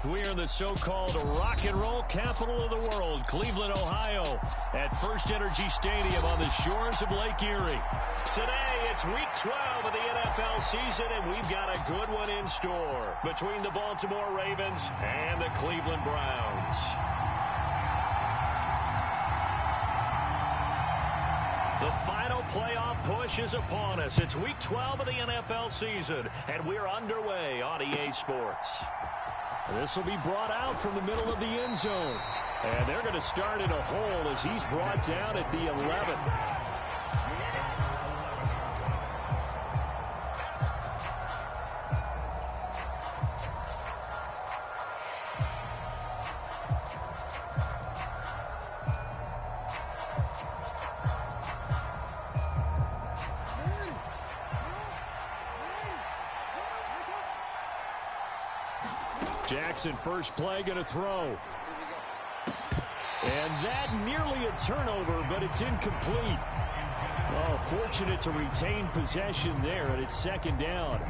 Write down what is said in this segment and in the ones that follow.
We're in the so-called rock and roll capital of the world, Cleveland, Ohio, at First Energy Stadium on the shores of Lake Erie. Today, it's Week 12 of the NFL season, and we've got a good one in store between the Baltimore Ravens and the Cleveland Browns. The final playoff push is upon us. It's Week 12 of the NFL season, and we're underway on EA Sports. This will be brought out from the middle of the end zone. And they're going to start in a hole as he's brought down at the 11. Jackson, first play, going to throw. And that nearly a turnover, but it's incomplete. Oh, fortunate to retain possession there, and it's second down.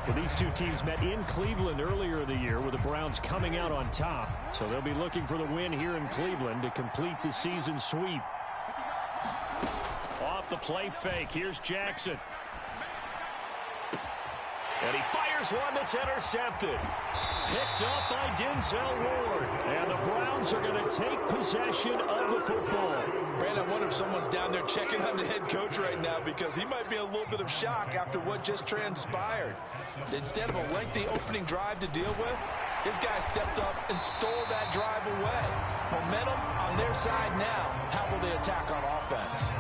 Well, these two teams met in Cleveland earlier in the year with the Browns coming out on top. So they'll be looking for the win here in Cleveland to complete the season sweep. Off the play fake, here's Jackson. And he fires one that's intercepted. Picked up by Denzel Ward. And the Browns are going to take possession of the football. Brandon, I wonder if someone's down there checking on the head coach right now because he might be in a little bit of shock after what just transpired. Instead of a lengthy opening drive to deal with, this guy stepped up and stole that drive away. Momentum on their side now. How will they attack on offense?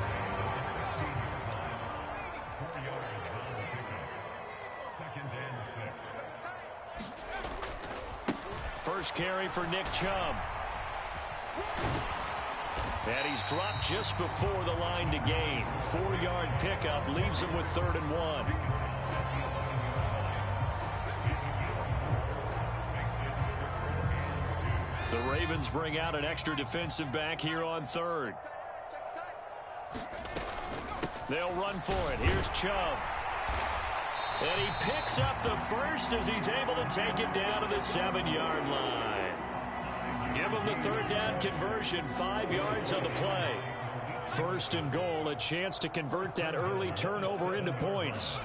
First carry for Nick Chubb. And he's dropped just before the line to gain. 4-yard pickup leaves him with 3rd and 1. The Ravens bring out an extra defensive back here on 3rd. They'll run for it. Here's Chubb. And he picks up the first as he's able to take it down to the 7-yard line. Give him the 3rd down conversion, 5 yards on the play. 1st and goal, a chance to convert that early turnover into points.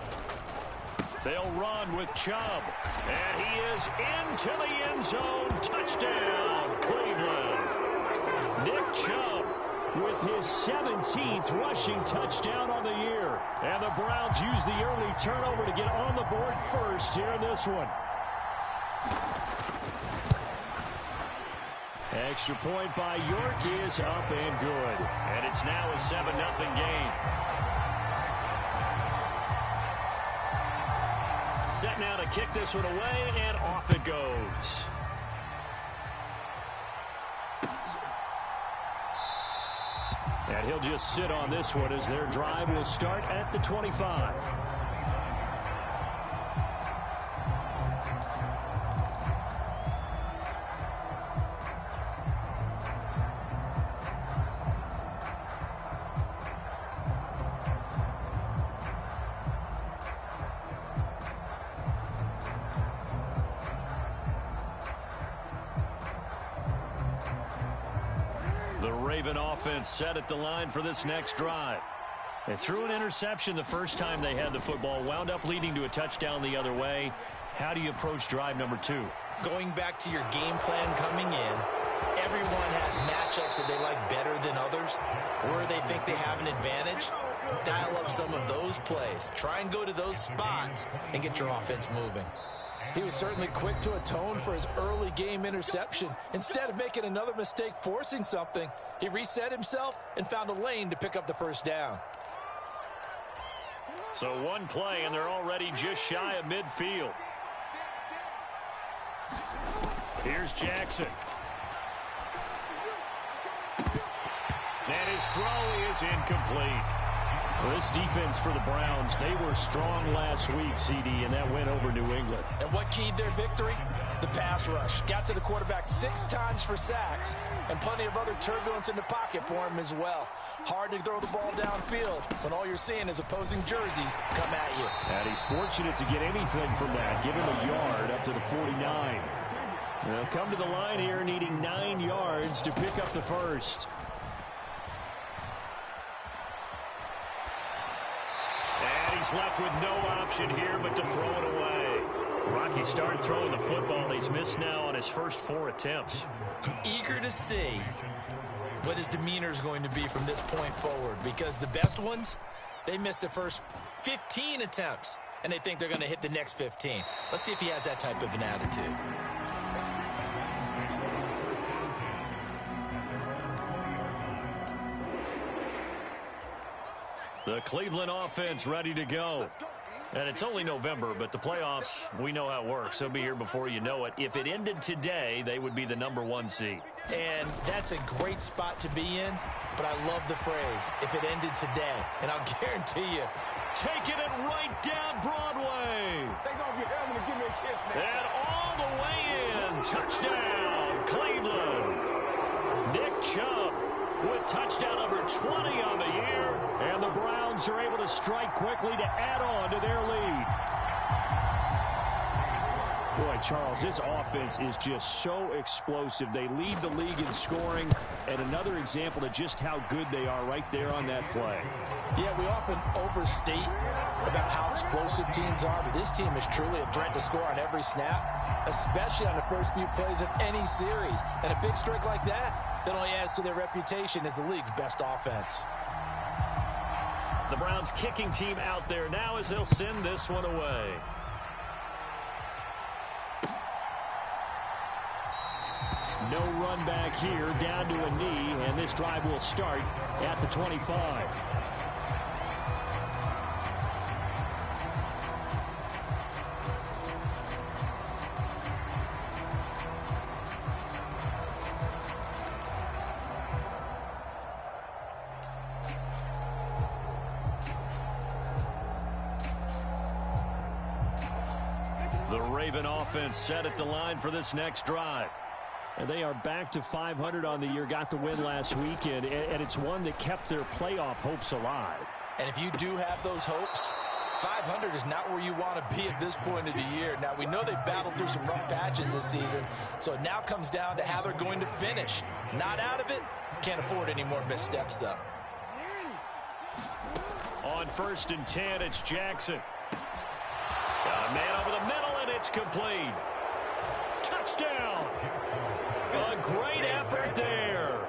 They'll run with Chubb. And he is into the end zone. Touchdown, Cleveland. Nick Chubb with his 17th rushing touchdown on the year. And the Browns use the early turnover to get on the board first here in this one. Extra point by York is up and good. And it's now a 7-0 game. Set now to kick this one away, and off it goes. And he'll just sit on this one as their drive will start at the 25. The Raven offense set at the line for this next drive. They threw an interception the first time they had the football, wound up leading to a touchdown the other way. How do you approach drive number 2? Going back to your game plan coming in, everyone has matchups that they like better than others. Where they think they have an advantage, dial up some of those plays. Try and go to those spots and get your offense moving. He was certainly quick to atone for his early game interception. Instead of making another mistake forcing something, he reset himself and found a lane to pick up the first down. So one play, and they're already just shy of midfield. Here's Jackson. And his throw is incomplete. Well, this defense for the Browns, they were strong last week, CD, and that went over New England. And what keyed their victory? The pass rush. Got to the quarterback 6 times for sacks, and plenty of other turbulence in the pocket for him as well. Hard to throw the ball downfield when all you're seeing is opposing jerseys come at you. And he's fortunate to get anything from that. Give him a yard up to the 49. They'll come to the line here needing 9 yards to pick up the first. And he's left with no option here but to throw it away. Rocky started throwing the football. He's missed now on his first 4 attempts. Eager to see what his demeanor is going to be from this point forward, because the best ones, they missed the first 15 attempts, and they think they're going to hit the next 15. Let's see if he has that type of an attitude. The Cleveland offense ready to go. And it's only November, but the playoffs, we know how it works. They'll be here before you know it. If it ended today, they would be the #1 seed. And that's a great spot to be in, but I love the phrase, if it ended today. And I'll guarantee you, taking it right down Broadway. They're going to be having to give me a kiss, man. And all the way in. Touchdown, Cleveland. Nick Chubb with touchdown number 20 on the year. And the Browns are able to strike quickly to add on to their lead. Boy, Charles, this offense is just so explosive. They lead the league in scoring, and another example of just how good they are right there on that play. Yeah, we often overstate about how explosive teams are, but this team is truly a threat to score on every snap, especially on the first few plays of any series. And a big streak like that only adds to their reputation as the league's best offense. The Browns kicking team out there now as they'll send this one away. No run back here, down to a knee, and this drive will start at the 25. The Raven offense set at the line for this next drive. And they are back to 500 on the year, got the win last weekend, and it's one that kept their playoff hopes alive. And if you do have those hopes, 500 is not where you want to be at this point of the year. Now, we know they've battled through some rough patches this season, so it now comes down to how they're going to finish. Not out of it, can't afford any more missteps, though. On 1st and 10, it's Jackson. Got a man over the middle, and it's complete. Touchdown! A great effort there.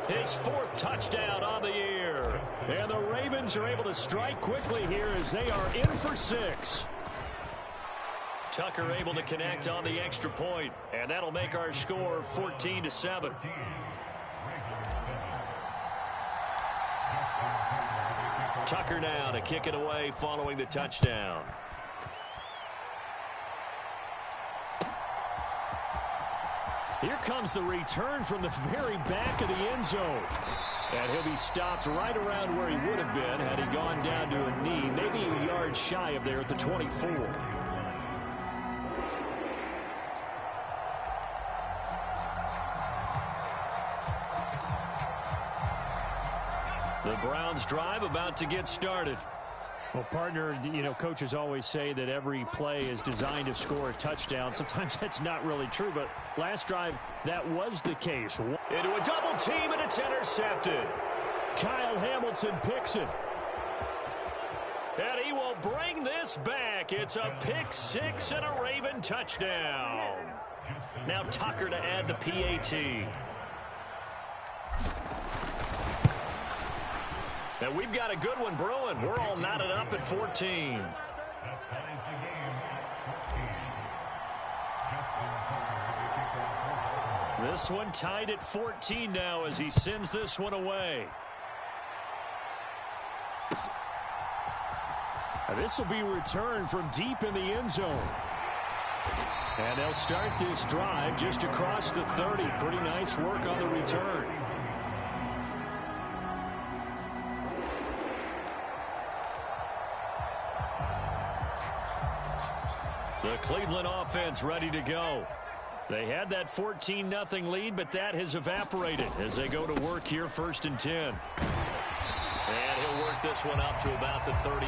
His 4th touchdown on the year. And the Ravens are able to strike quickly here as they are in for 6. Tucker able to connect on the extra point, and that'll make our score 14-7. Tucker now to kick it away following the touchdown. Here comes the return from the very back of the end zone. And he'll be stopped right around where he would have been had he gone down to a knee, maybe a yard shy of there at the 24. The Browns drive about to get started. Well, partner, you know, coaches always say that every play is designed to score a touchdown. Sometimes that's not really true, but last drive, that was the case. Into a double team, and it's intercepted. Kyle Hamilton picks it. And he will bring this back. It's a pick 6 and a Raven touchdown. Now Tucker to add the PAT. And we've got a good one brewing. We're all knotted up at 14. This one tied at 14 now as he sends this one away. And this will be returned from deep in the end zone. And they'll start this drive just across the 30. Pretty nice work on the return. The Cleveland offense ready to go. They had that 14-0 lead, but that has evaporated as they go to work here 1st and 10. And he'll work this one up to about the 38.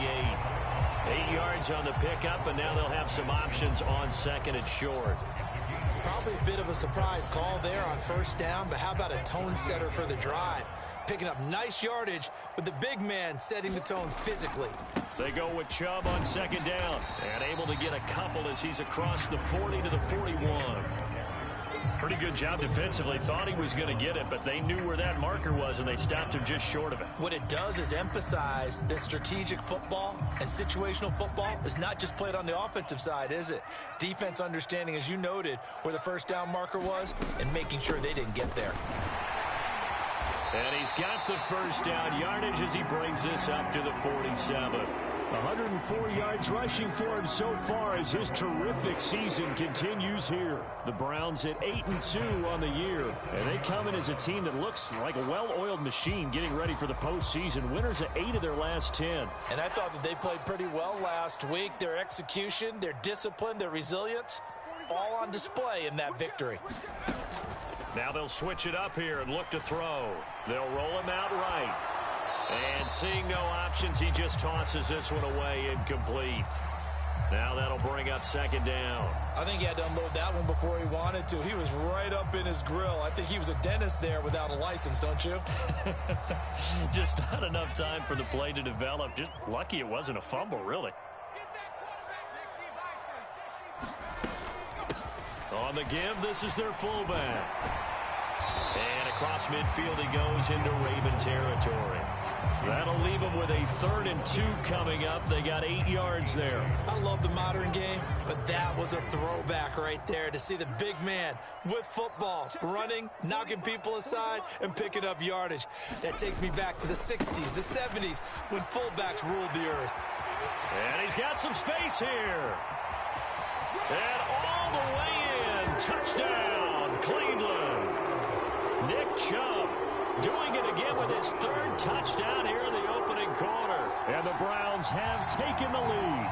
8 yards on the pickup, and now they'll have some options on 2nd and short. Probably a bit of a surprise call there on first down, but how about a tone setter for the drive? Picking up nice yardage with the big man setting the tone physically. They go with Chubb on second down and able to get a couple as he's across the 40 to the 41. Pretty good job defensively. Thought he was going to get it, but they knew where that marker was, and they stopped him just short of it. What it does is emphasize that strategic football and situational football is not just played on the offensive side, is it? Defense understanding, as you noted, where the first down marker was and making sure they didn't get there. And he's got the first down yardage as he brings this up to the 47. 104 yards rushing for him so far as his terrific season continues here. The Browns at 8-2 on the year, and they come in as a team that looks like a well-oiled machine getting ready for the postseason. Winners of 8 of their last 10. And I thought that they played pretty well last week. Their execution, their discipline, their resilience, all on display in that victory. Now they'll switch it up here and look to throw. They'll roll him out right. And seeing no options, he just tosses this one away, incomplete. Now that'll bring up second down. I think he had to unload that one before he wanted to. He was right up in his grill. I think he was a dentist there without a license, don't you? Just not enough time for the play to develop. Just lucky it wasn't a fumble, really. On the give, this is their fullback. And across midfield he goes into Raven territory. That'll leave them with a 3rd and 2 coming up. They got 8 yards there. I love the modern game, but that was a throwback right there to see the big man with football, running, knocking people aside, and picking up yardage. That takes me back to the 60s, the 70s, when fullbacks ruled the earth. And he's got some space here. And all the way in. Touchdown, Cleveland. Nick Chubb doing it again with his 3rd touchdown here in the opening quarter. And the Browns have taken the lead.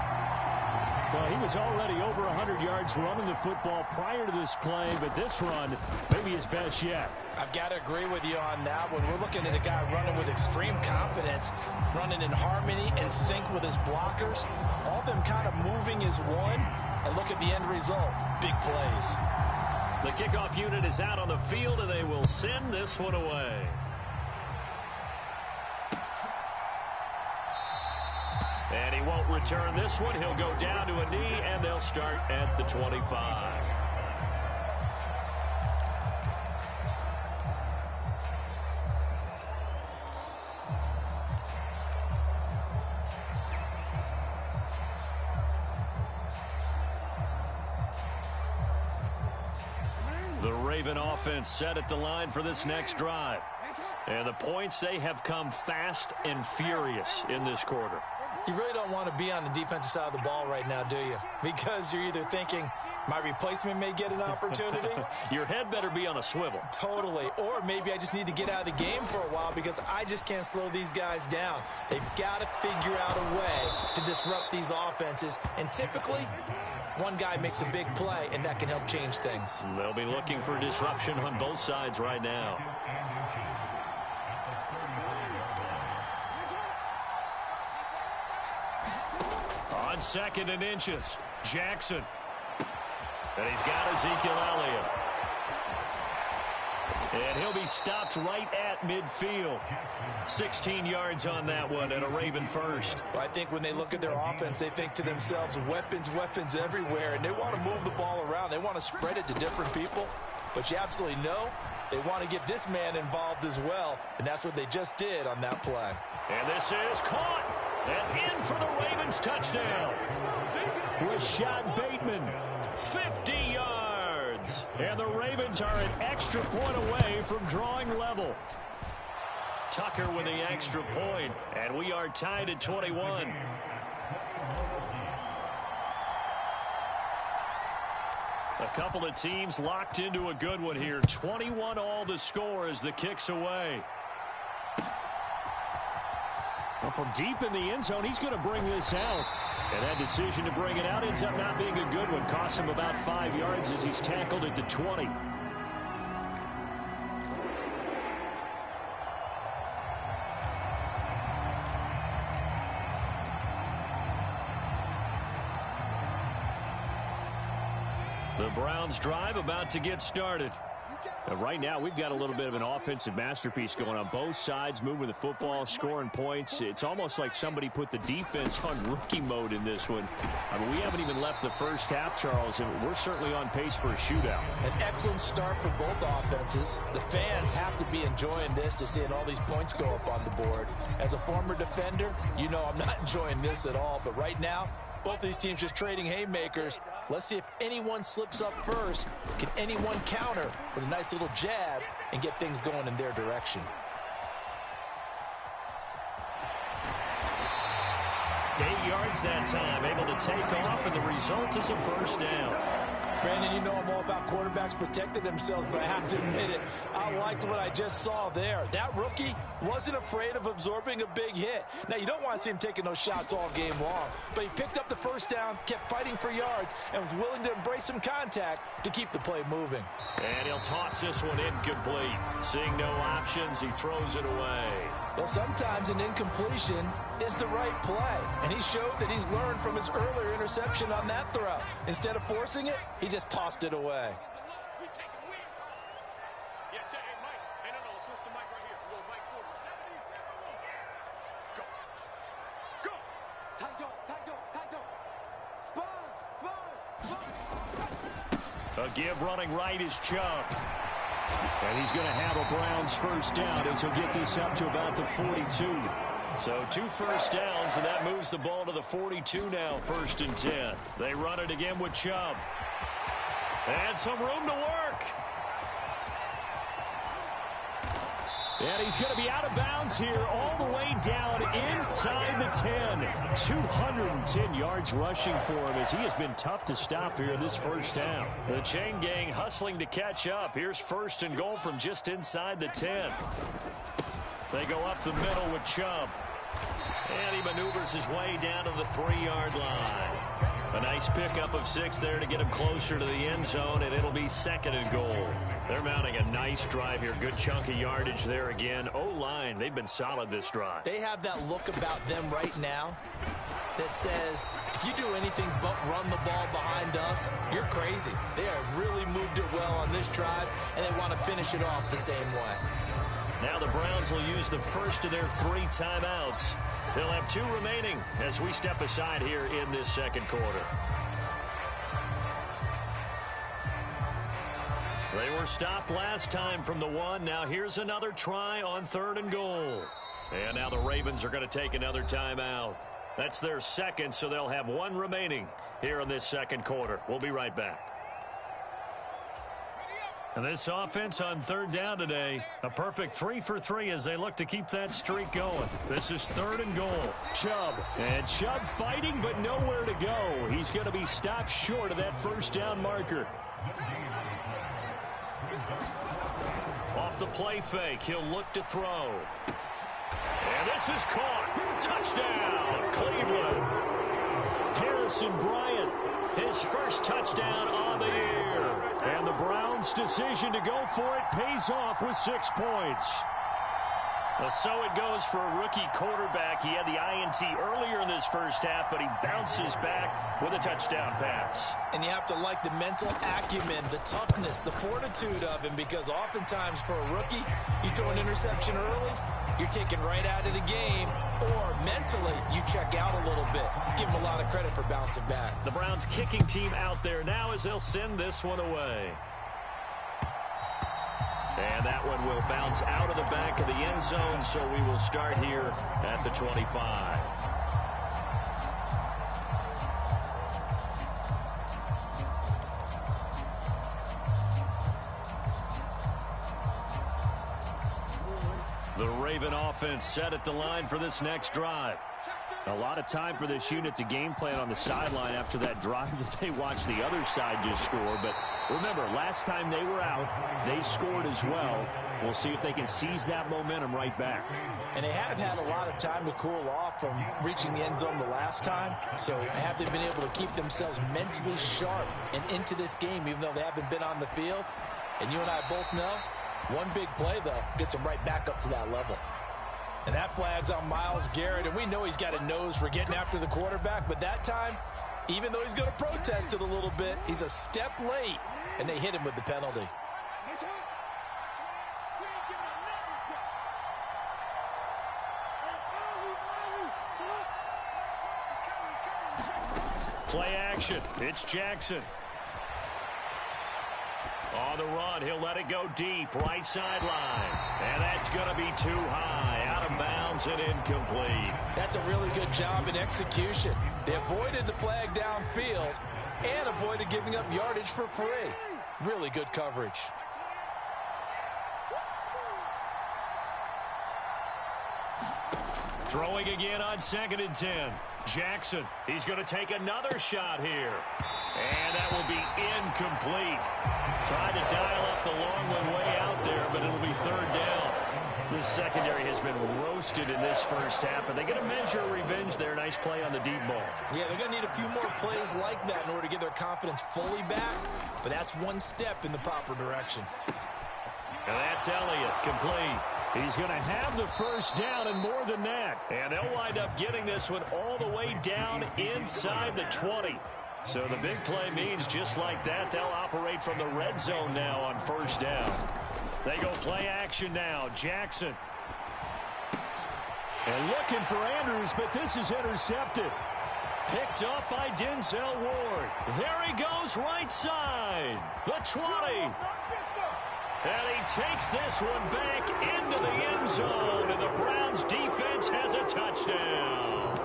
Well, he was already over 100 yards running the football prior to this play, but this run may be his best yet. I've got to agree with you on that one. We're looking at a guy running with extreme confidence, running in harmony and sync with his blockers, all of them kind of moving as one, and look at the end result. Big plays. The kickoff unit is out on the field, and they will send this one away. And he won't return this one. He'll go down to a knee, and they'll start at the 25. The Raven offense set at the line for this next drive. And the points, they have come fast and furious in this quarter. You really don't want to be on the defensive side of the ball right now, do you? Because you're either thinking, my replacement may get an opportunity. Your head better be on a swivel. Totally. Or maybe I just need to get out of the game for a while because I just can't slow these guys down. They've got to figure out a way to disrupt these offenses. And typically, one guy makes a big play, and that can help change things. They'll be looking for disruption on both sides right now. On 2nd and inches, Jackson. And he's got Ezekiel Elliott. And he'll be stopped right at midfield. 16 yards on that one and a Raven first. Well, I think when they look at their offense, they think to themselves, weapons, weapons everywhere. And they want to move the ball around. They want to spread it to different people. But you absolutely know they want to get this man involved as well. And that's what they just did on that play. And this is caught. And in for the Ravens touchdown. Rashad Bateman. 50 yards. And the Ravens are an extra point away from drawing level. Tucker with the extra point, and we are tied at 21. A couple of teams locked into a good one here. 21 all the score as the kick's away. Well, from deep in the end zone, he's going to bring this out. And that decision to bring it out ends up not being a good one. Cost him about 5 yards as he's tackled at the 20. The Browns drive about to get started. Right now, we've got a little bit of an offensive masterpiece going on both sides, moving the football, scoring points. It's almost like somebody put the defense on rookie mode in this one. I mean, we haven't even left the first half, Charles, and we're certainly on pace for a shootout. An excellent start for both offenses. The fans have to be enjoying this to seeing all these points go up on the board. As a former defender, you know I'm not enjoying this at all, but right now, both these teams just trading haymakers. Let's see if anyone slips up first. Can anyone counter with a nice little jab and get things going in their direction? 8 yards that time, able to take off, and the result is a first down. Brandon, you know I'm all about quarterbacks protecting themselves, but I have to admit it, I liked what I just saw there. That rookie wasn't afraid of absorbing a big hit. Now, you don't want to see him taking those shots all game long, but he picked up the first down, kept fighting for yards, and was willing to embrace some contact to keep the play moving. And he'll toss this one incomplete. Seeing no options, he throws it away. Well, sometimes an incompletion is the right play, and he showed that he's learned from his earlier interception on that throw. Instead of forcing it, he just tossed it away. A give running right is Chubb. And he's going to have a Browns first down as he'll get this up to about the 42. So 2 first downs, and that moves the ball to the 42 now, 1st and 10. They run it again with Chubb. And some room to work. And he's going to be out of bounds here all the way down inside the 10. 210 yards rushing for him as he has been tough to stop here in this first half. The chain gang hustling to catch up. Here's 1st and goal from just inside the 10. They go up the middle with Chubb. And he maneuvers his way down to the 3-yard line. A nice pickup of 6 there to get him closer to the end zone, and it'll be 2nd and goal. They're mounting a nice drive here. Good chunk of yardage there again. O-line, they've been solid this drive. They have that look about them right now that says, if you do anything but run the ball behind us, you're crazy. They have really moved it well on this drive, and they want to finish it off the same way. Now the Browns will use the first of their 3 timeouts. They'll have 2 remaining as we step aside here in this second quarter. They were stopped last time from the 1. Now here's another try on 3rd and goal. And now the Ravens are going to take another timeout. That's their 2nd, so they'll have 1 remaining here in this second quarter. We'll be right back. And this offense on 3rd down today, a perfect 3 for 3 as they look to keep that streak going. This is 3rd and goal. Chubb. And Chubb fighting, but nowhere to go. He's going to be stopped short of that first down marker. Off the play fake, he'll look to throw. And this is caught. Touchdown, Cleveland. Harrison Bryant, his first touchdown on the year. And the Browns' decision to go for it pays off with 6 points. Well, so it goes for a rookie quarterback. He had the INT earlier in this first half, but he bounces back with a touchdown pass. And you have to like the mental acumen, the toughness, the fortitude of him, because oftentimes for a rookie, you throw an interception early, you're taken right out of the game, or mentally you check out a little bit. Give him a lot of credit for bouncing back. The Browns kicking team out there now as they'll send this one away. And that one will bounce out of the back of the end zone, so we will start here at the 25. The Raven offense set at the line for this next drive. A lot of time for this unit to game plan on the sideline after that drive that they watched the other side just score. But remember, last time they were out, they scored as well. We'll see if they can seize that momentum right back. And they have had a lot of time to cool off from reaching the end zone the last time. So have they been able to keep themselves mentally sharp and into this game, even though they haven't been on the field? And you and I both know, one big play, though, gets them right back up to that level. And that flag's on Myles Garrett, and we know he's got a nose for getting after the quarterback, but that time, Even though he's going to protest it a little bit, he's a step late, and they hit him with the penalty. Play action. It's Jackson. On the run, he'll let it go deep, right sideline. And that's going to be too high, out of bounds and incomplete. That's a really good job in execution. They avoided the flag downfield and avoided giving up yardage for free. Really good coverage. Throwing again on 2nd and 10. Jackson, he's going to take another shot here. And that will be incomplete. Tried to dial up the long one way out there, but it'll be 3rd down. This secondary has been roasted in this first half, but they get a measure of revenge there. Nice play on the deep ball. Yeah, they're going to need a few more plays like that in order to get their confidence fully back, but that's one step in the proper direction. And that's Elliott, complete. He's going to have the first down and more than that. And they'll wind up getting this one all the way down inside the 20. So the big play means just like that, they'll operate from the red zone now on 1st down. They go play action now. Jackson. And looking for Andrews, but this is intercepted. Picked up by Denzel Ward. There he goes right side. The 20. And he takes this one back into the end zone, and the Browns defense has a touchdown.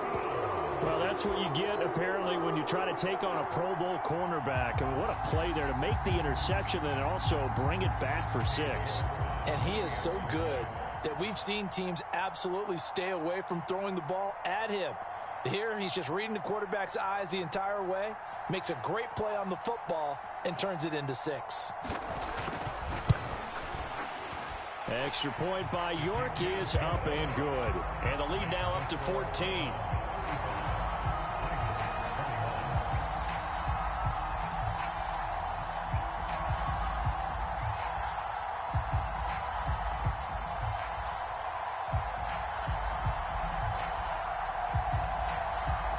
Well, that's what you get, apparently, when you try to take on a Pro Bowl cornerback. I mean, what a play there to make the interception and also bring it back for 6. And he is so good that we've seen teams absolutely stay away from throwing the ball at him. Here, he's just reading the quarterback's eyes the entire way, makes a great play on the football, and turns it into 6. Extra point by York is up and good. And the lead now up to 14.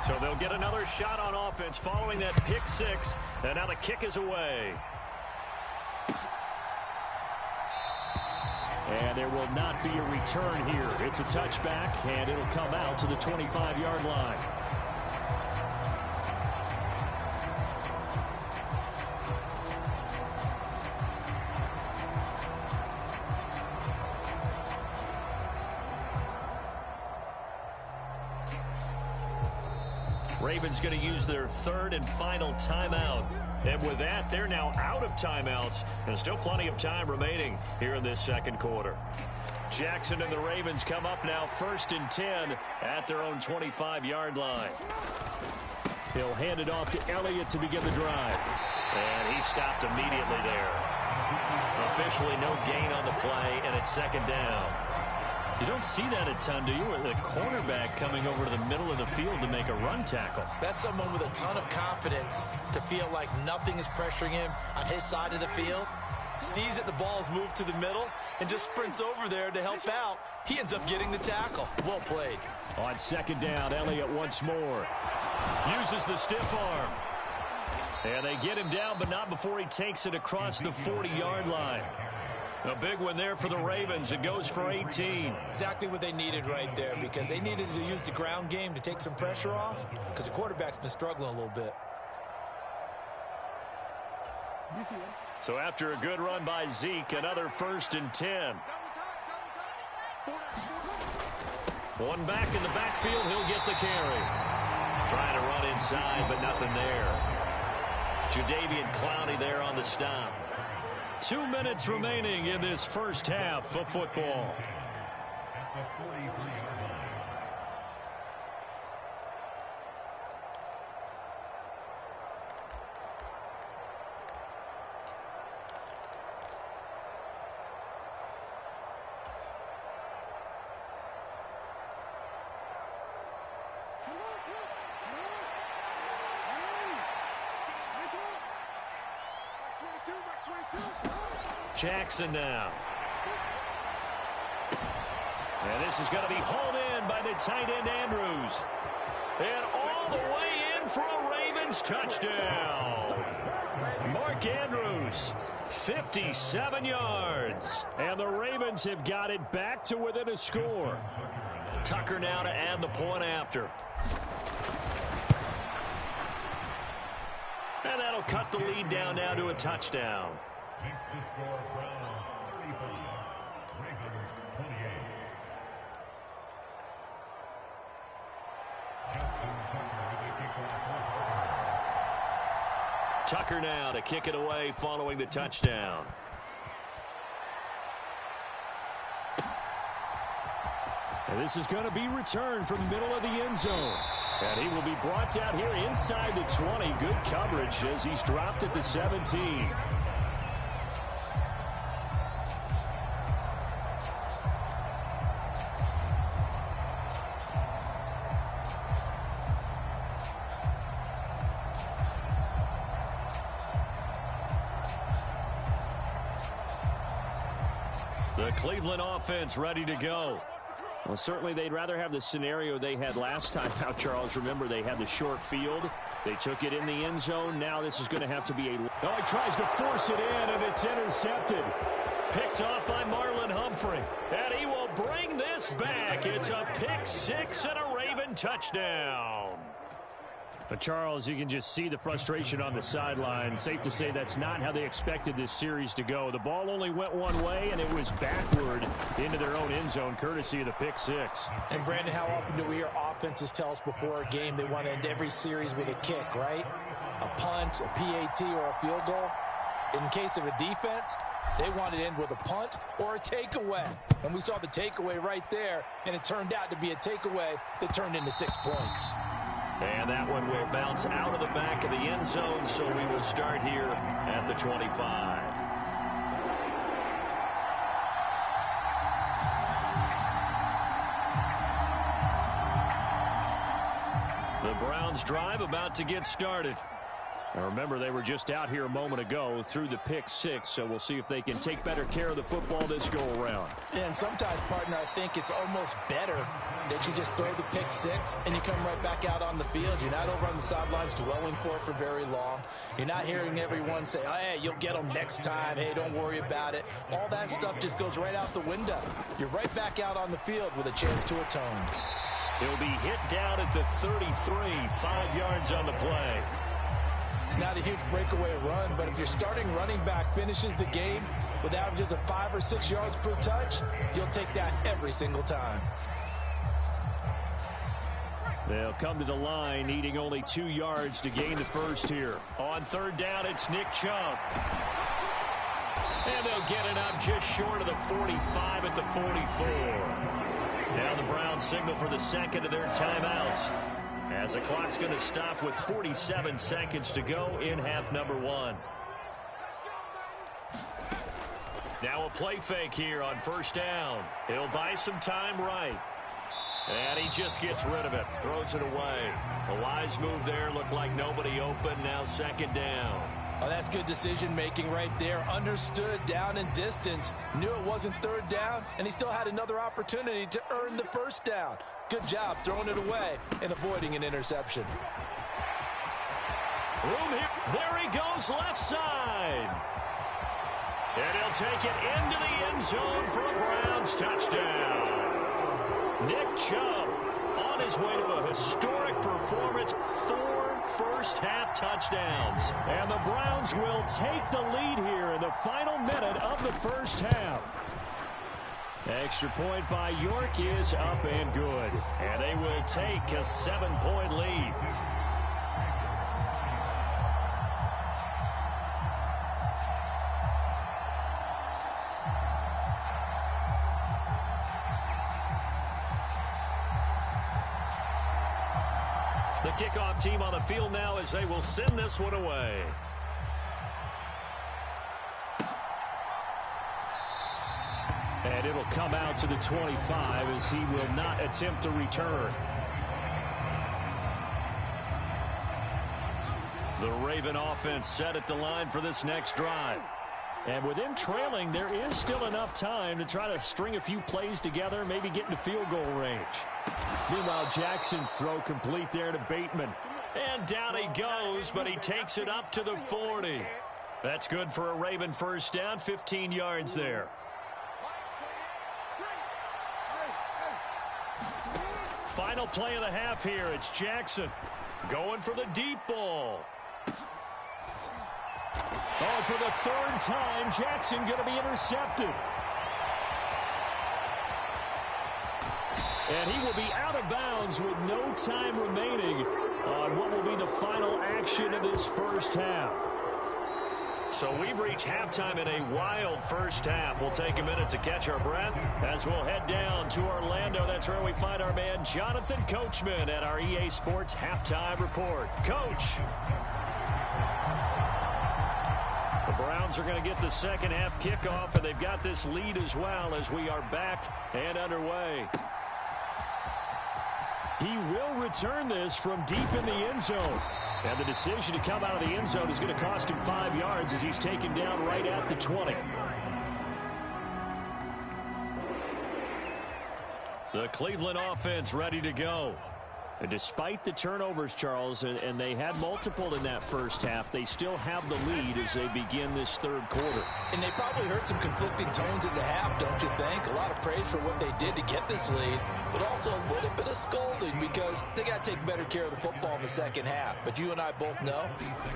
So they'll get another shot on offense following that pick 6. And now the kick is away. And there will not be a return here. It's a touchback, and it'll come out to the 25-yard line. Ravens going to use their 3rd and final timeout. And with that, they're now out of timeouts, and still plenty of time remaining here in this 2nd quarter. Jackson and the Ravens come up now 1st and 10 at their own 25-yard line. He'll hand it off to Elliott to begin the drive. And he stopped immediately there. Officially no gain on the play, and it's 2nd down. You don't see that a ton, do you? The cornerback coming over to the middle of the field to make a run tackle. That's someone with a ton of confidence to feel like nothing is pressuring him on his side of the field. Sees that the ball's moved to the middle and just sprints over there to help out. He ends up getting the tackle. Well played. On 2nd down, Elliott once more. Uses the stiff arm. And they get him down, but not before he takes it across the 40-yard line. A big one there for the Ravens. It goes for 18. Exactly what they needed right there, because they needed to use the ground game to take some pressure off, because the quarterback's been struggling a little bit. So after a good run by Zeke, another 1st and 10. One back in the backfield, he'll get the carry. Trying to run inside, but nothing there. Jadeveon Clowney there on the stop. 2 minutes remaining in this first half of football. Jackson now. And this is going to be hauled in by the tight end Andrews. And all the way in for a Ravens touchdown. Mark Andrews, 57 yards. And the Ravens have got it back to within a score. Tucker now to add the point after. And that'll cut the lead down now to a touchdown. Tucker now to kick it away following the touchdown. And this is going to be returned from the middle of the end zone. And he will be brought down here inside the 20. Good coverage as he's dropped at the 17. The Cleveland offense ready to go. Well, certainly they'd rather have the scenario they had last time out, Charles. Remember, they had the short field. They took it in the end zone. Now this is going to have to be a... Oh, he tries to force it in, and it's intercepted. Picked off by Marlon Humphrey. And he will bring this back. It's a pick six and a Raven touchdown. But, Charles, you can just see the frustration on the sideline. Safe to say that's not how they expected this series to go. The ball only went one way, and it was backward into their own end zone, courtesy of the pick six. And, Brandon, how often do we hear offenses tell us before a game they want to end every series with a kick, right? A punt, a PAT, or a field goal. In case of a defense, they want to end with a punt or a takeaway. And we saw the takeaway right there, and it turned out to be a takeaway that turned into 6 points. And that one will bounce out of the back of the end zone, so we will start here at the 25. The Browns drive about to get started. Now remember, they were just out here a moment ago through the pick six, so we'll see if they can take better care of the football this go-around. And sometimes, partner, I think it's almost better that you just throw the pick six and you come right back out on the field. You're not over on the sidelines dwelling for it for very long. You're not hearing everyone say, oh, hey, you'll get them next time. Hey, don't worry about it. All that stuff just goes right out the window. You're right back out on the field with a chance to atone. He'll be hit down at the 33, 5 yards on the play. It's not a huge breakaway run, but if your starting running back finishes the game with averages of 5 or 6 yards per touch, you'll take that every single time. They'll come to the line, needing only 2 yards to gain the first here. On third down, it's Nick Chubb. And they'll get it up just short of the 45 at the 44. Now the Browns signal for the second of their timeouts, as the clock's going to stop with 47 seconds to go in half number one. Now a play fake here on first down. He'll buy some time right. And he just gets rid of it. Throws it away. A wise move there. Looked like nobody open. Now second down. Oh, that's good decision-making right there. Understood down and distance. Knew it wasn't third down, and he still had another opportunity to earn the first down. Good job throwing it away and avoiding an interception. Room here. There he goes left side. And he'll take it into the end zone for a Browns touchdown. Nick Chubb on his way to a historic performance. 4 first-half touchdowns. And the Browns will take the lead here in the final minute of the first half. Extra point by York is up and good. And they will take a 7-point lead. The kickoff team on the field now as they will send this one away. And it'll come out to the 25 as he will not attempt to return. The Raven offense set at the line for this next drive. And with them trailing, there is still enough time to try to string a few plays together, maybe get into field goal range. Meanwhile, Jackson's throw complete there to Bateman. And down he goes, but he takes it up to the 40. That's good for a Raven first down, 15 yards there. Final play of the half here. It's Jackson going for the deep ball. Oh, for the third time, Jackson going to be intercepted. And he will be out of bounds with no time remaining on what will be the final action of this first half. So we've reached halftime in a wild first half. We'll take a minute to catch our breath as we'll head down to Orlando. That's where we find our man Jonathan Coachman at our EA Sports Halftime Report. Coach. The Browns are going to get the second half kickoff, and they've got this lead as well as we are back and underway. He will return this from deep in the end zone. And the decision to come out of the end zone is going to cost him 5 yards as he's taken down right at the 20. The Cleveland offense ready to go. And despite the turnovers, Charles, and they had multiple in that first half, they still have the lead as they begin this third quarter. And they probably heard some conflicting tones in the half, don't you think? A lot of praise for what they did to get this lead, but also a little bit of scolding because they got to take better care of the football in the second half. But you and I both know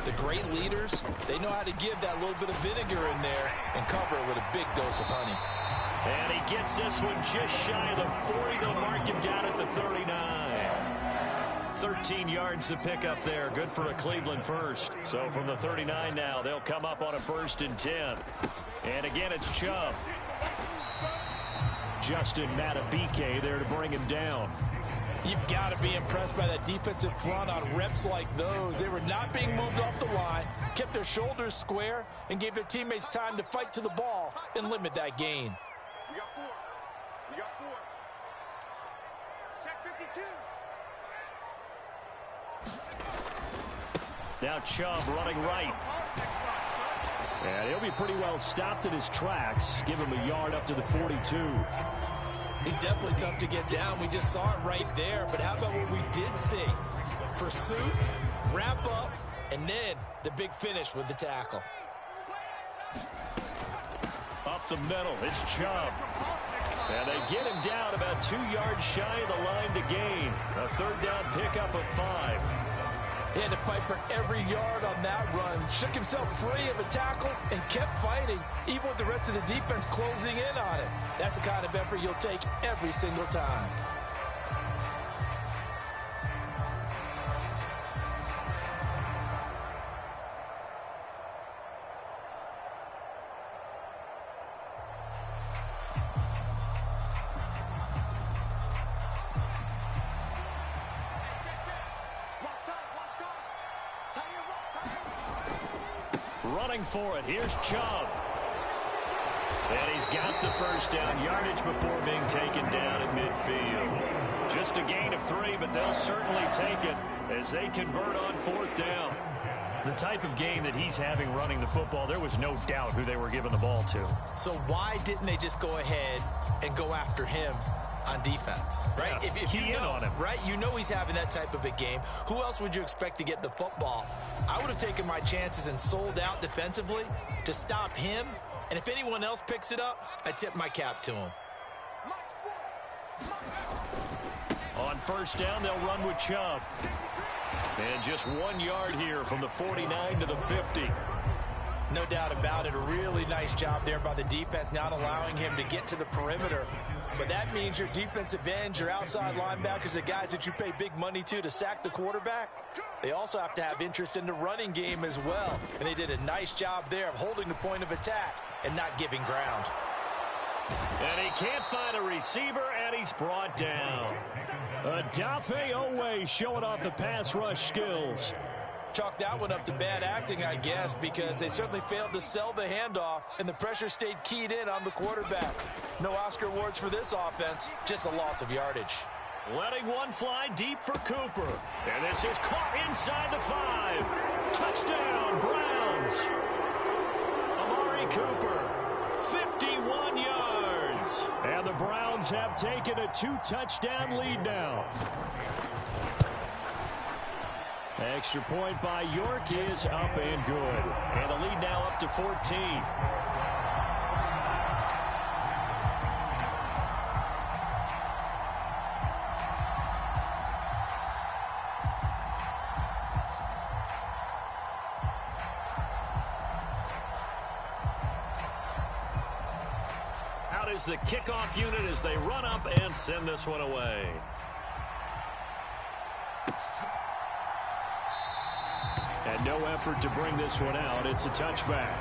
the great leaders, they know how to give that little bit of vinegar in there and cover it with a big dose of honey. And he gets this one just shy of the 40. They'll mark him down at the 39. 13 yards to pick up there. Good for a Cleveland first. So from the 39 now, they'll come up on a 1st and 10. And again, it's Chubb. Justin Madubuike there to bring him down. You've got to be impressed by that defensive front on reps like those. They were not being moved off the line, kept their shoulders square, and gave their teammates time to fight to the ball and limit that gain. We got 4. We got 4. Check 52. Now Chubb running right. And he'll be pretty well stopped in his tracks. Give him a yard up to the 42. He's definitely tough to get down. We just saw it right there. But how about what we did see? Pursuit, wrap up, and then the big finish with the tackle. Up the middle, it's Chubb. And they get him down about 2 yards shy of the line to gain. A third down pickup of 5. He had to fight for every yard on that run. Shook himself free of a tackle and kept fighting, even with the rest of the defense closing in on it. That's the kind of effort you'll take every single time. Running for it, here's Chubb. And he's got the first down yardage before being taken down at midfield. Just a gain of 3, but they'll certainly take it as they convert on 4th down. The type of game that he's having running the football, there was no doubt who they were giving the ball to. So why didn't they just go ahead and go after him on defense, right? Yeah, if you know, on him. right? You know he's having that type of a game. Who else would you expect to get the football? I would have taken my chances and sold out defensively to stop him. And if anyone else picks it up, I tip my cap to him. On 1st down, they'll run with Chubb. And just 1 yard here from the 49 to the 50. No doubt about it. A really nice job there by the defense, not allowing him to get to the perimeter. But that means your defensive ends, your outside linebackers, the guys that you pay big money to sack the quarterback, they also have to have interest in the running game as well. And they did a nice job there of holding the point of attack and not giving ground. And he can't find a receiver, and he's brought down. Odafe Oweh showing off the pass rush skills. Chalk that one up to bad acting, I guess, because they certainly failed to sell the handoff, and the pressure stayed keyed in on the quarterback. No Oscar awards for this offense, just a loss of yardage. Letting one fly deep for Cooper. And this is caught inside the 5. Touchdown, Browns. Amari Cooper, 51 yards. And the Browns have taken a 2-touchdown lead now. Extra point by York is up and good. And the lead now up to 14. Out is the kickoff unit as they run up and send this one away. And no effort to bring this one out. It's a touchback.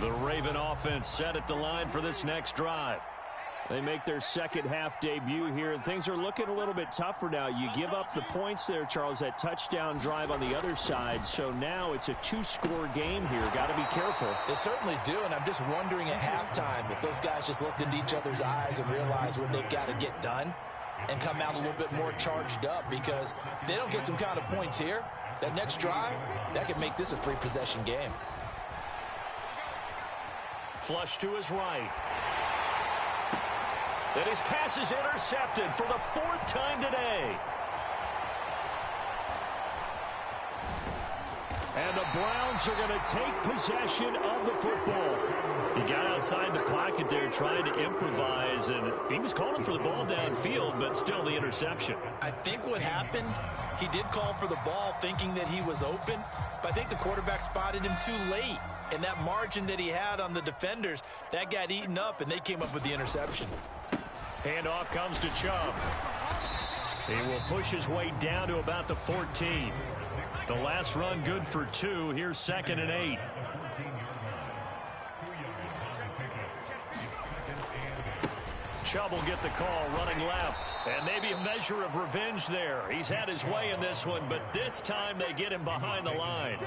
The Raven offense set at the line for this next drive. They make their second half debut here, and things are looking a little bit tougher now. You give up the points there, Charles, that touchdown drive on the other side. So now it's a two-score game here. Got to be careful. They certainly do, and I'm just wondering at halftime if those guys just looked into each other's eyes and realized what they've got to get done and come out a little bit more charged up, because if they don't get some kind of points here, that next drive, that could make this a three-possession game. Flush to his right. And his pass is intercepted for the fourth time today. And the Browns are going to take possession of the football. He got outside the pocket there trying to improvise, and he was calling for the ball downfield, but still the interception. I think what happened, he did call for the ball thinking that he was open, but I think the quarterback spotted him too late. And that margin that he had on the defenders, that got eaten up, and they came up with the interception. Handoff comes to Chubb. He will push his way down to about the 14. The last run good for 2. Here's 2nd and 8. Chubb will get the call running left. And maybe a measure of revenge there. He's had his way in this one, but this time they get him behind the line.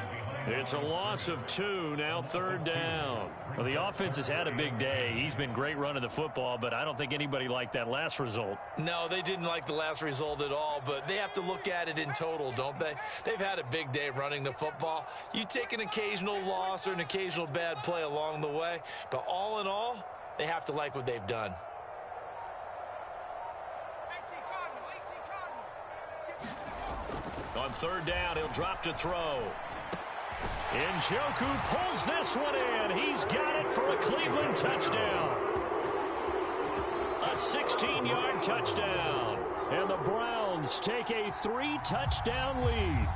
It's a loss of 2, now 3rd down. Well, the offense has had a big day. He's been great running the football, but I don't think anybody liked that last result. No, they didn't like the last result at all, but they have to look at it in total, don't they? They've had a big day running the football. You take an occasional loss or an occasional bad play along the way, but all in all, they have to like what they've done. On 3rd down, he'll drop to throw. Njoku pulls this one in. He's got it for a Cleveland touchdown. A 16-yard touchdown. And the Browns take a 3-touchdown lead.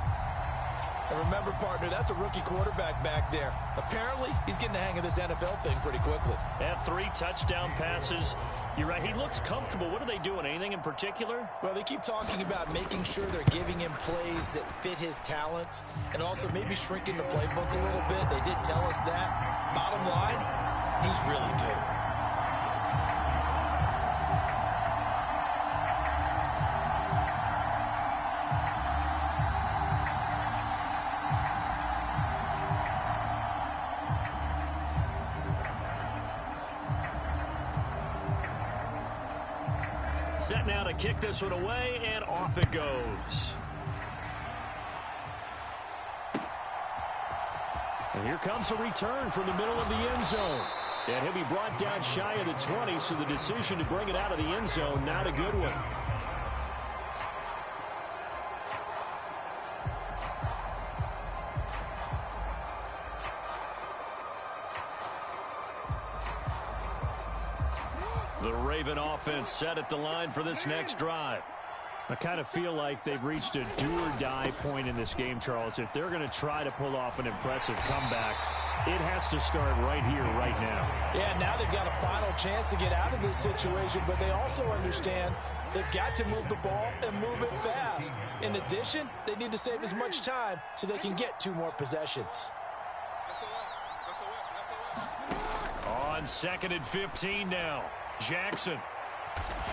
And remember, partner, that's a rookie quarterback back there. Apparently, he's getting the hang of this NFL thing pretty quickly. At 3 touchdown passes. You're right, he looks comfortable. What are they doing? Anything in particular? Well, they keep talking about making sure they're giving him plays that fit his talents and also maybe shrinking the playbook a little bit. They did tell us that. Bottom line, he's really good. Set now to kick this one away, and off it goes. And here comes a return from the middle of the end zone. And he'll be brought down shy of the 20, so the decision to bring it out of the end zone, not a good one. The Raven offense set at the line for this next drive. I kind of feel like they've reached a do-or-die point in this game, Charles. If they're going to try to pull off an impressive comeback, it has to start right here, right now. Yeah, now they've got a final chance to get out of this situation, but they also understand they've got to move the ball and move it fast. In addition, they need to save as much time so they can get 2 more possessions. On 2nd and 15 now. Jackson.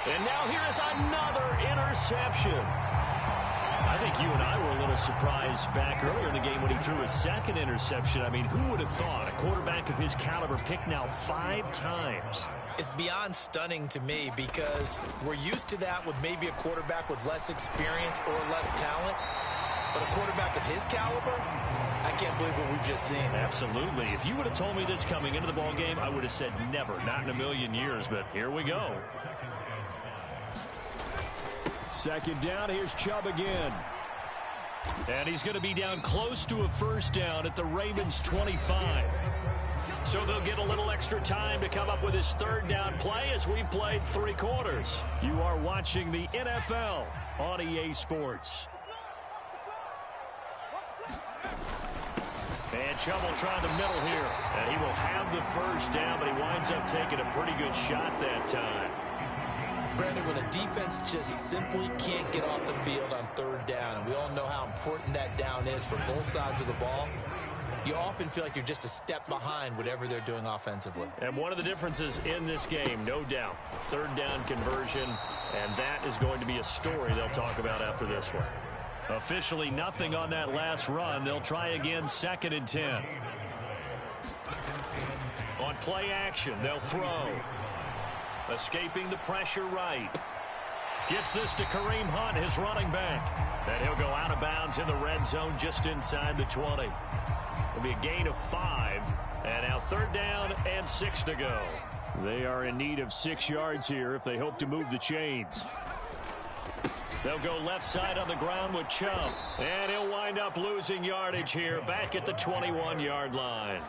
And now here is another interception. I think you and I were a little surprised back earlier in the game when he threw his 2nd interception. I mean, who would have thought a quarterback of his caliber picked now 5 times? It's beyond stunning to me because we're used to that with maybe a quarterback with less experience or less talent. But a quarterback of his caliber, I can't believe what we've just seen. Absolutely. If you would have told me this coming into the ball game, I would have said never, not in a million years. But here we go. Second down, here's Chubb again. And he's going to be down close to a first down at the Ravens' 25. So they'll get a little extra time to come up with his third down play as we've played 3 quarters. You are watching the NFL on EA Sports. And Chubb will try the middle here. And he will have the first down, but he winds up taking a pretty good shot that time. Brandon, when a defense just simply can't get off the field on third down, and we all know how important that down is for both sides of the ball, you often feel like you're just a step behind whatever they're doing offensively. And one of the differences in this game, no doubt, third down conversion, and that is going to be a story they'll talk about after this one. Officially nothing on that last run. They'll try again, 2nd and 10. On play action, they'll throw. Escaping the pressure right. Gets this to Kareem Hunt, his running back. And he'll go out of bounds in the red zone just inside the 20. It'll be a gain of 5. And now 3rd down and 6 to go. They are in need of 6 yards here if they hope to move the chains. They'll go left side on the ground with Chubb. And he'll wind up losing yardage here back at the 21-yard line.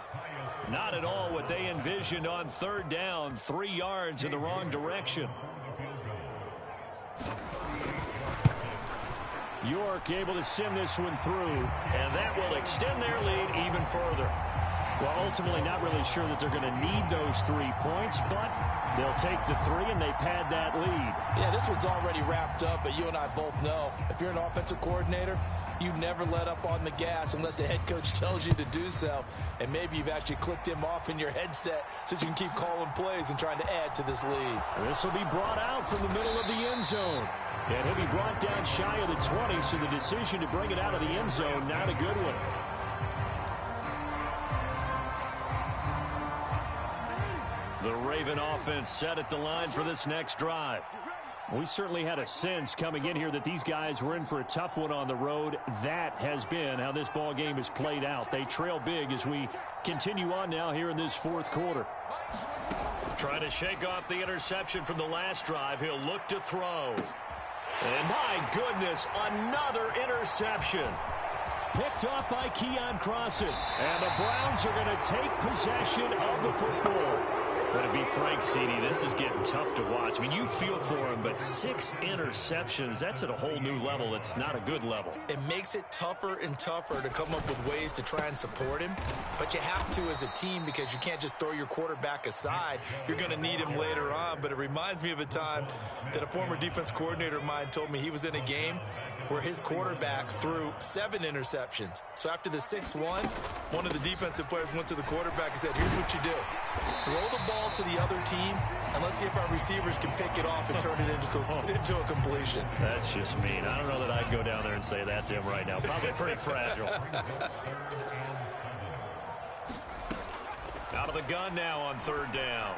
Not at all what they envisioned on 3rd down. 3 yards in the wrong direction. York able to send this one through, and that will extend their lead even further. Well, ultimately not really sure that they're going to need those 3 points, but they'll take the 3 and they pad that lead. Yeah, this one's already wrapped up, but you and I both know if you're an offensive coordinator, you never let up on the gas unless the head coach tells you to do so. And maybe you've actually clicked him off in your headset so you can keep calling plays and trying to add to this lead. This will be brought out from the middle of the end zone. And he'll be brought down shy of the 20, so the decision to bring it out of the end zone, not a good one. The Raven offense set at the line for this next drive. We certainly had a sense coming in here that these guys were in for a tough one on the road. That has been how this ball game has played out. They trail big as we continue on now here in this 4th quarter. Trying to shake off the interception from the last drive. He'll look to throw. And my goodness, another interception. Picked off by Keon Crossan. And the Browns are going to take possession of the football. But to be frank, CD, this is getting tough to watch. I mean, you feel for him, but 6 interceptions, that's at a whole new level. It's not a good level. It makes it tougher and tougher to come up with ways to try and support him. But you have to as a team because you can't just throw your quarterback aside. You're going to need him later on. But it reminds me of a time that a former defense coordinator of mine told me he was in a game where his quarterback threw 7 interceptions. So after the 6th one of the defensive players went to the quarterback and said, here's what you do. Throw the ball to the other team, and let's see if our receivers can pick it off and turn it into a completion. That's just mean. I don't know that I'd go down there and say that to him right now. Probably pretty fragile. Out of the gun now on 3rd down.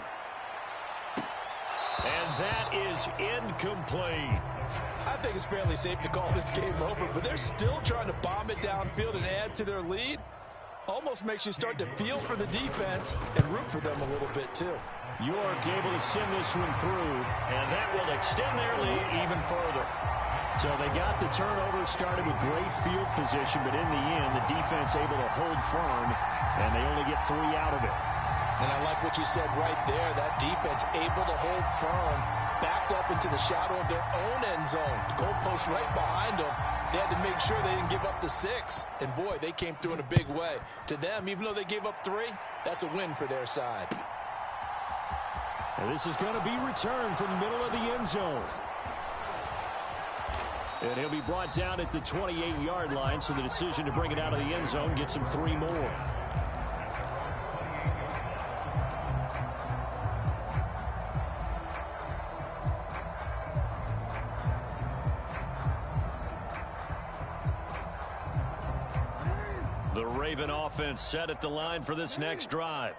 And that is incomplete. I think it's fairly safe to call this game over, but they're still trying to bomb it downfield and add to their lead. Almost makes you start to feel for the defense and root for them a little bit, too. York able to send this one through, and that will extend their lead even further. So they got the turnover, started with great field position, but in the end, the defense able to hold firm, and they only get 3 out of it. And I like what you said right there. That defense able to hold firm, backed up into the shadow of their own end zone. The goalpost right behind them. They had to make sure they didn't give up the 6. And, boy, they came through in a big way. To them, even though they gave up 3, that's a win for their side. And this is going to be returned from the middle of the end zone. And he'll be brought down at the 28-yard line, so the decision to bring it out of the end zone gets him 3 more. The Raven offense set at the line for this next drive.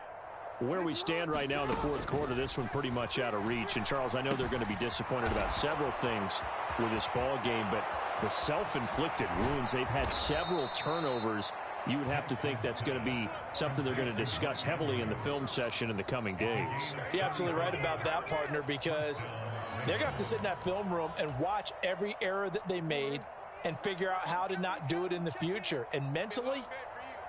Where we stand right now in the fourth quarter, this one pretty much out of reach. And, Charles, I know they're going to be disappointed about several things with this ball game, but the self-inflicted wounds, they've had several turnovers. You would have to think that's going to be something they're going to discuss heavily in the film session in the coming days. You're absolutely right about that, partner, because they're going to have to sit in that film room and watch every error that they made and figure out how to not do it in the future. And mentally,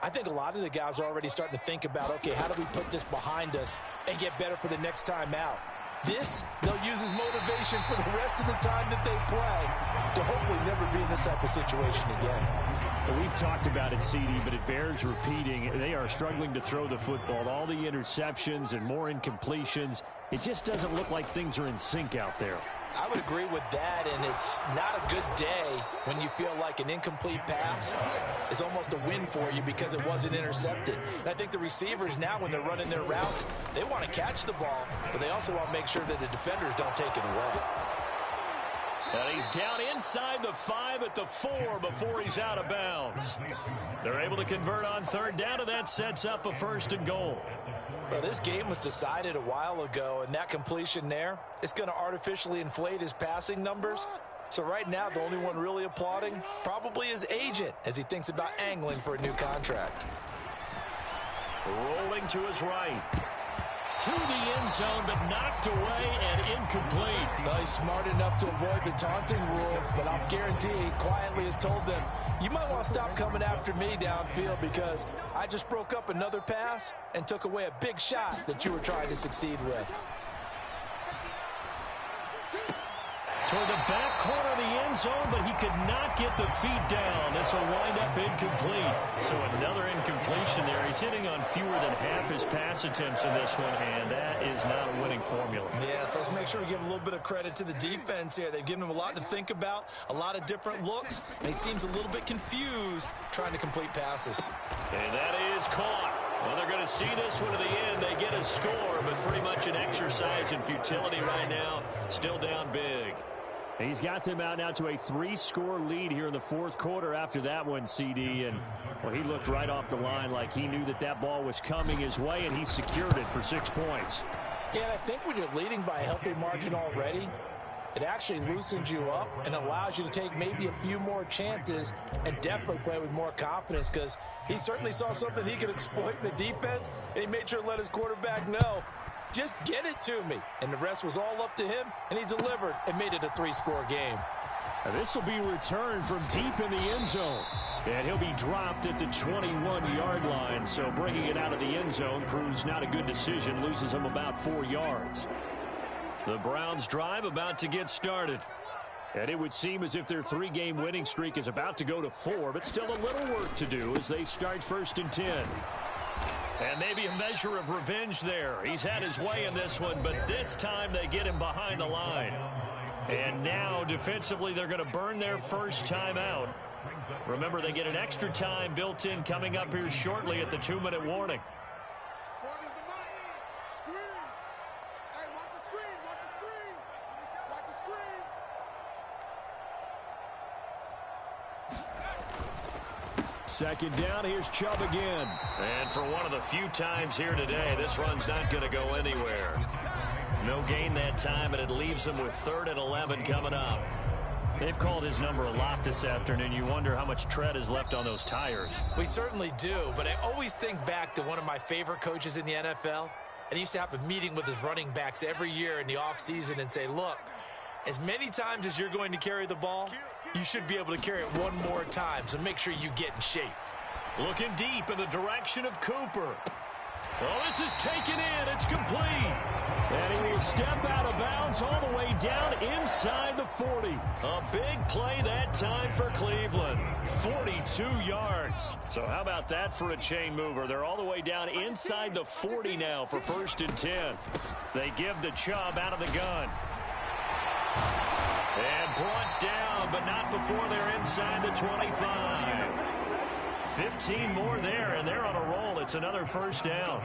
I think a lot of the guys are already starting to think about, okay, how do we put this behind us and get better for the next time out? This, they'll use as motivation for the rest of the time that they play to hopefully never be in this type of situation again. Well, we've talked about it, CD, but it bears repeating. They are struggling to throw the football. All the interceptions and more incompletions. It just doesn't look like things are in sync out there. I would agree with that, and it's not a good day when you feel like an incomplete pass is almost a win for you because it wasn't intercepted. And I think the receivers now, when they're running their routes, they want to catch the ball, but they also want to make sure that the defenders don't take it away. And he's down inside the 5 at the 4 before he's out of bounds. They're able to convert on third down, and that sets up a 1st and goal. Well, this game was decided a while ago, and that completion there is going to artificially inflate his passing numbers. So right now, the only one really applauding probably his agent as he thinks about angling for a new contract. Rolling to his right. To the end zone, but knocked away and incomplete. Well, he's smart enough to avoid the taunting rule, but I'll guarantee he quietly has told them, you might want to stop coming after me downfield because I just broke up another pass and took away a big shot that you were trying to succeed with. Toward the back corner of the end zone, but he could not get the feet down. This will wind up incomplete. So another incompletion there. He's hitting on fewer than half his pass attempts in this one, and that is not a winning formula. Yeah, so let's make sure we give a little bit of credit to the defense here. They've given him a lot to think about, a lot of different looks, and he seems a little bit confused trying to complete passes. And that is caught. Well, they're going to see this one to the end. They get a score, but pretty much an exercise in futility right now. Still down big. He's got them out now to a 3-score lead here in the fourth quarter after that one, CD. And, well, he looked right off the line like he knew that that ball was coming his way, and he secured it for 6 points. Yeah, and I think when you're leading by a healthy margin already, it actually loosens you up and allows you to take maybe a few more chances and definitely play with more confidence because he certainly saw something he could exploit in the defense, and he made sure to let his quarterback know, just get it to me. And the rest was all up to him, and he delivered and made it a 3-score game. And this will be returned from deep in the end zone. And he'll be dropped at the 21-yard line. So bringing it out of the end zone proves not a good decision. Loses him about 4 yards. The Browns drive about to get started. And it would seem as if their 3-game winning streak is about to go to 4, but still a little work to do as they start 1st and 10. And maybe a measure of revenge there. He's had his way in this one, but this time they get him behind the line. And now, defensively, they're going to burn their first time out. Remember, they get an extra time built in coming up here shortly at the 2-minute warning. Second down, here's Chubb again. And for one of the few times here today, this run's not going to go anywhere. No gain that time, and it leaves them with 3rd and 11 coming up. They've called his number a lot this afternoon. You wonder how much tread is left on those tires. We certainly do, but I always think back to one of my favorite coaches in the NFL, and he used to have a meeting with his running backs every year in the offseason and say, look, as many times as you're going to carry the ball, you should be able to carry it one more time, so make sure you get in shape. Looking deep in the direction of Cooper. Well, this is taken in. It's complete. And he will step out of bounds all the way down inside the 40. A big play that time for Cleveland. 42 yards. So how about that for a chain mover? They're all the way down inside the 40 now for 1st and 10. They give the Chubb out of the gun. And brought down, but not before they're inside the 25. 15 more there, and they're on a roll. It's another 1st down.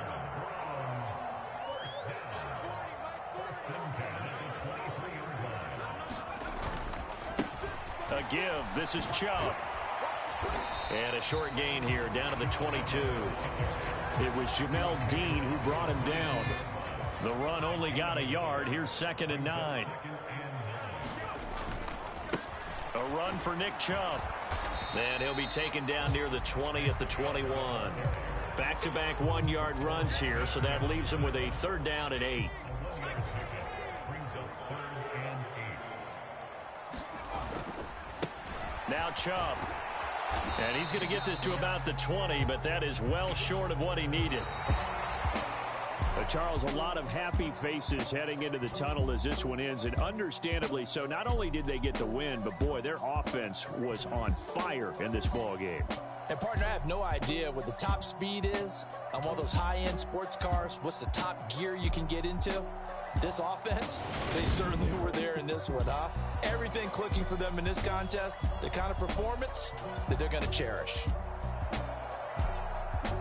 A give. This is Chubb. And a short gain here down to the 22. It was Jamel Dean who brought him down. The run only got a yard. Here's 2nd and 9. A run for Nick Chubb. And he'll be taken down near the 20 at the 21. Back-to-back 1-yard runs here, so that leaves him with a 3rd down and 8. Now Chubb. And he's going to get this to about the 20, but that is well short of what he needed. Charles, a lot of happy faces heading into the tunnel as this one ends, and understandably so. Not only did they get the win, but boy, their offense was on fire in this ball game. And partner, I have no idea what the top speed is on one of those high-end sports cars. What's the top gear you can get into? This offense, they certainly were there in this one, huh? Everything clicking for them in this contest, the kind of performance that they're going to cherish.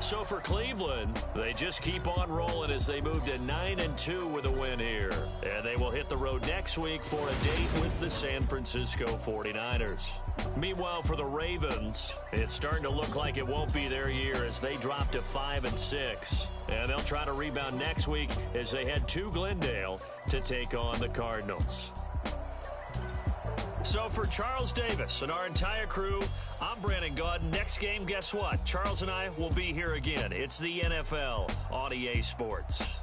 So for Cleveland, they just keep on rolling as they move to 9-2 with a win here. And they will hit the road next week for a date with the San Francisco 49ers. Meanwhile, for the Ravens, it's starting to look like it won't be their year as they drop to 5-6. And they'll try to rebound next week as they head to Glendale to take on the Cardinals. So for Charles Davis and our entire crew, I'm Brandon Gaudin. Next game, guess what? Charles and I will be here again. It's the NFL on EA Sports.